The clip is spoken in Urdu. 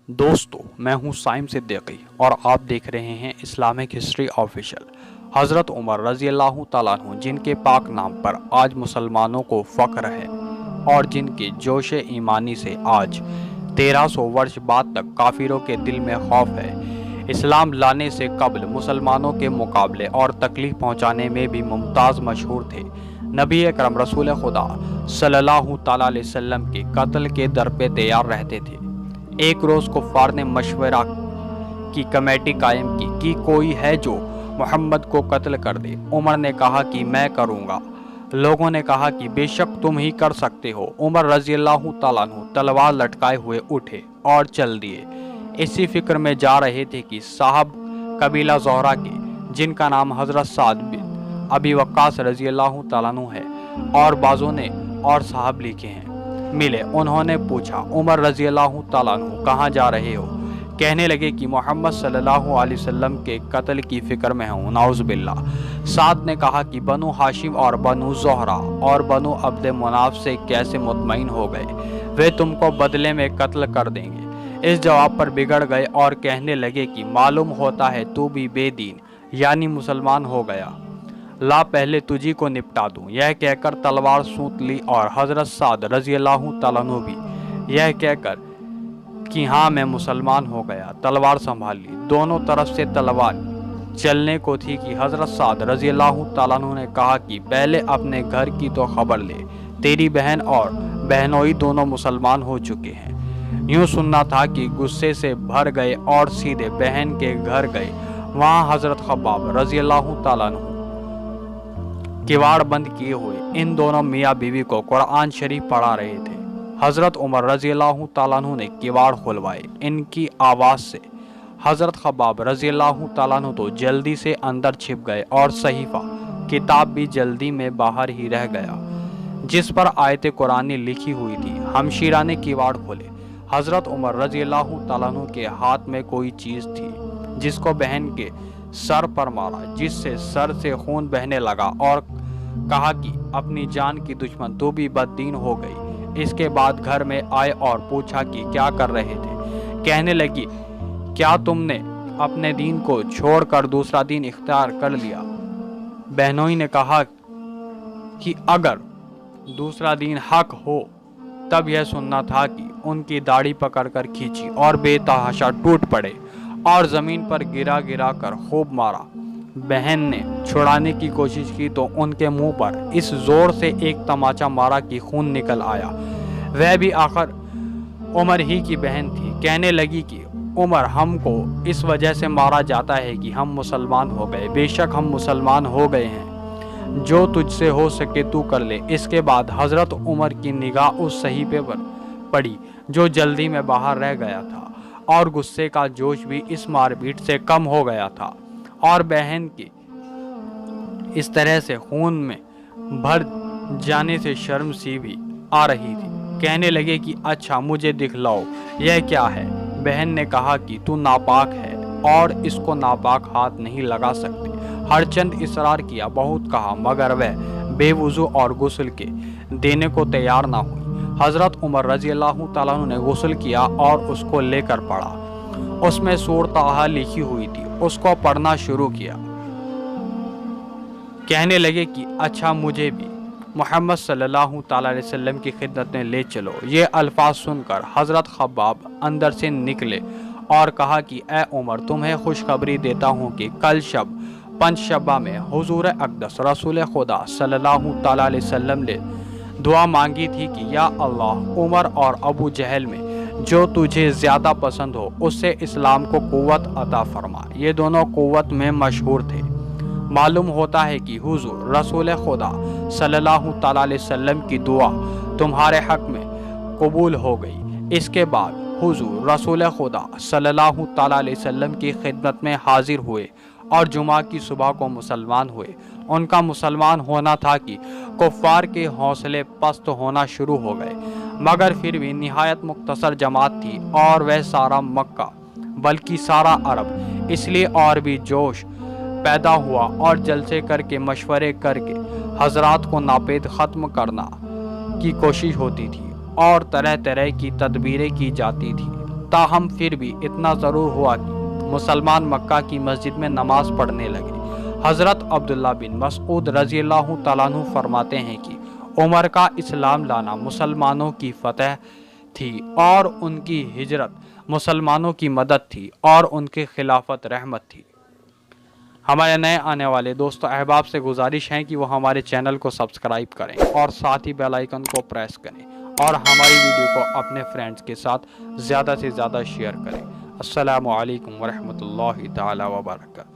دوستو میں ہوں سائم صدیقی اور آپ دیکھ رہے ہیں اسلامک ہسٹری آفیشل۔ حضرت عمر رضی اللہ تعالیٰ عنہ جن کے پاک نام پر آج مسلمانوں کو فخر ہے اور جن کے جوش ایمانی سے آج 1300 ورش بعد تک کافروں کے دل میں خوف ہے، اسلام لانے سے قبل مسلمانوں کے مقابلے اور تکلیف پہنچانے میں بھی ممتاز مشہور تھے۔ نبی اکرم رسول خدا صلی اللہ تعالیٰ علیہ وسلم کے قتل کے در پہ تیار رہتے تھے۔ ایک روز کفار نے مشورہ کی کمیٹی قائم کی کہ کوئی ہے جو محمد کو قتل کر دے۔ عمر نے کہا کہ میں کروں گا۔ لوگوں نے کہا کہ بے شک تم ہی کر سکتے ہو۔ عمر رضی اللہ تعالیٰ عنہ تلوار لٹکائے ہوئے اٹھے اور چل دیے۔ اسی فکر میں جا رہے تھے کہ صاحب قبیلہ زہرہ کے، جن کا نام حضرت سعد بن ابی وقاص رضی اللہ تعالیٰ عنہ ہے اور بعضوں نے اور صاحب لکھے ہیں، ملے۔ انہوں نے پوچھا عمر رضی اللہ تعالیٰ عنہ کہاں جا رہے ہو؟ کہنے لگے کہ محمد صلی اللہ علیہ وسلم کے قتل کی فکر میں ہوں، نعوذ باللہ۔ سعد نے کہا کہ بنو ہاشم اور بنو زہرہ اور بنو عبد مناف سے کیسے مطمئن ہو گئے؟ وہ تم کو بدلے میں قتل کر دیں گے۔ اس جواب پر بگڑ گئے اور کہنے لگے کہ معلوم ہوتا ہے تو بھی بے دین یعنی مسلمان ہو گیا، لا پہلے تجھی کو نپٹا دوں۔ یہ کہہ کر تلوار سونت لی اور حضرت سعد رضی اللہ تعالیٰ عنہ بھی یہ کہہ کر کہ ہاں میں مسلمان ہو گیا، تلوار سنبھال لی۔ دونوں طرف سے تلوار چلنے کو تھی کہ حضرت سعد رضی اللہ تعالیٰ عنہ نے کہا کہ پہلے اپنے گھر کی تو خبر لے، تیری بہن اور بہنوئی دونوں مسلمان ہو چکے ہیں۔ یوں سننا تھا کہ غصے سے بھر گئے اور سیدھے بہن کے گھر گئے۔ وہاں حضرت خباب رضی اللہ تعالیٰ عنہ کواڑ بند کیے ہوئے ان دونوں میاں بیوی کو قرآن شریف پڑھا رہے تھے۔ حضرت عمر رضی اللہ تعالیٰ عنہ نے کواڑ کھلوائے۔ ان کی آواز سے حضرت خباب رضی اللہ تعالیٰ عنہ تو جلدی سے اندر چھپ گئے اور صحیفہ کتاب بھی جلدی میں باہر ہی رہ گیا جس پر آیت قرآن لکھی ہوئی تھی۔ ہمشیرہ نے کواڑ کھولے۔ حضرت عمر رضی اللہ تعالیٰ عنہ کے ہاتھ میں کوئی چیز تھی جس کو بہن کے سر پر مارا، جس سے سر سے خون بہنے لگا اور کہا کہ اپنی جان کی دشمن تو بھی بد دین ہو گئی۔ اس کے بعد گھر میں آئے اور پوچھا کہ کیا کر رہے تھے؟ کہنے لگی کیا تم نے اپنے دین کو چھوڑ کر دوسرا دین اختیار کر لیا؟ بہنوئی نے کہا کہ اگر دوسرا دین حق ہو تب یہ سننا تھا کہ ان کی داڑھی پکڑ کر کھینچی اور بے تحاشا ٹوٹ پڑے اور زمین پر گرا گرا کر خوب مارا۔ بہن نے چھڑانے کی کوشش کی تو ان کے منہ پر اس زور سے ایک تماچا مارا کہ خون نکل آیا۔ وہ بھی آخر عمر ہی کی بہن تھی۔ کہنے لگی کہ عمر ہم کو اس وجہ سے مارا جاتا ہے کہ ہم مسلمان ہو گئے۔ بے شک ہم مسلمان ہو گئے ہیں، جو تجھ سے ہو سکے تو کر لے۔ اس کے بعد حضرت عمر کی نگاہ اس صحیفے پر پڑی جو جلدی میں باہر رہ گیا تھا اور غصے کا جوش بھی اس مار پیٹ سے کم ہو گیا تھا اور بہن کی اس طرح سے خون میں بھر جانے سے شرم سی بھی آ رہی تھی۔ کہنے لگے کہ اچھا مجھے دکھلاؤ یہ کیا ہے؟ بہن نے کہا کہ تو ناپاک ہے اور اس کو ناپاک ہاتھ نہیں لگا سکتے۔ ہر چند اصرار کیا، بہت کہا، مگر وہ بے وضو اور غسل کے دینے کو تیار نہ ہوئی۔ حضرت عمر رضی اللہ تعالیٰ عنہ نے غسل کیا اور اس کو لے کر پڑھا۔ اس میں سورۃ طٰہٰ لکھی ہوئی تھی۔ اس کو پڑھنا شروع کیا۔ کہنے لگے کہ اچھا مجھے بھی محمد صلی اللہ تعالیٰ علیہ وسلم کی خدمت میں لے چلو۔ یہ الفاظ سن کر حضرت خباب اندر سے نکلے اور کہا کہ اے عمر تمہیں خوشخبری دیتا ہوں کہ کل شب پنج شبہ میں حضور اقدس رسول خدا صلی اللہ تعالیٰ علیہ وسلم نے دعا مانگی تھی کہ یا اللہ عمر اور ابو جہل میں جو تجھے زیادہ پسند ہو اس سے اسلام کو قوت عطا فرما۔ یہ دونوں قوت میں مشہور تھے۔ معلوم ہوتا ہے کہ حضور رسول خدا صلی اللہ تعالیٰ علیہ وسلم کی دعا تمہارے حق میں قبول ہو گئی۔ اس کے بعد حضور رسول خدا صلی اللہ تعالیٰ علیہ وسلم کی خدمت میں حاضر ہوئے اور جمعہ کی صبح کو مسلمان ہوئے۔ ان کا مسلمان ہونا تھا کہ کفار کے حوصلے پست ہونا شروع ہو گئے، مگر پھر بھی نہایت مختصر جماعت تھی اور وہ سارا مکہ بلکہ سارا عرب اس لیے اور بھی جوش پیدا ہوا اور جلسے کر کے مشورے کر کے حضرات کو ناپید ختم کرنا کی کوشش ہوتی تھی اور طرح طرح کی تدبیریں کی جاتی تھی۔ تاہم پھر بھی اتنا ضرور ہوا کہ مسلمان مکہ کی مسجد میں نماز پڑھنے لگے۔ حضرت عبداللہ بن مسعود رضی اللہ تعالیٰ عنہ فرماتے ہیں کہ عمر کا اسلام لانا مسلمانوں کی فتح تھی اور ان کی ہجرت مسلمانوں کی مدد تھی اور ان کی خلافت رحمت تھی۔ ہمارے نئے آنے والے دوستوں احباب سے گزارش ہے کہ وہ ہمارے چینل کو سبسکرائب کریں اور ساتھ ہی بیل آئیکن کو پریس کریں اور ہماری ویڈیو کو اپنے فرینڈز کے ساتھ زیادہ سے زیادہ شیئر کریں۔ السلام علیکم ورحمۃ اللہ تعالی وبرکاتہ۔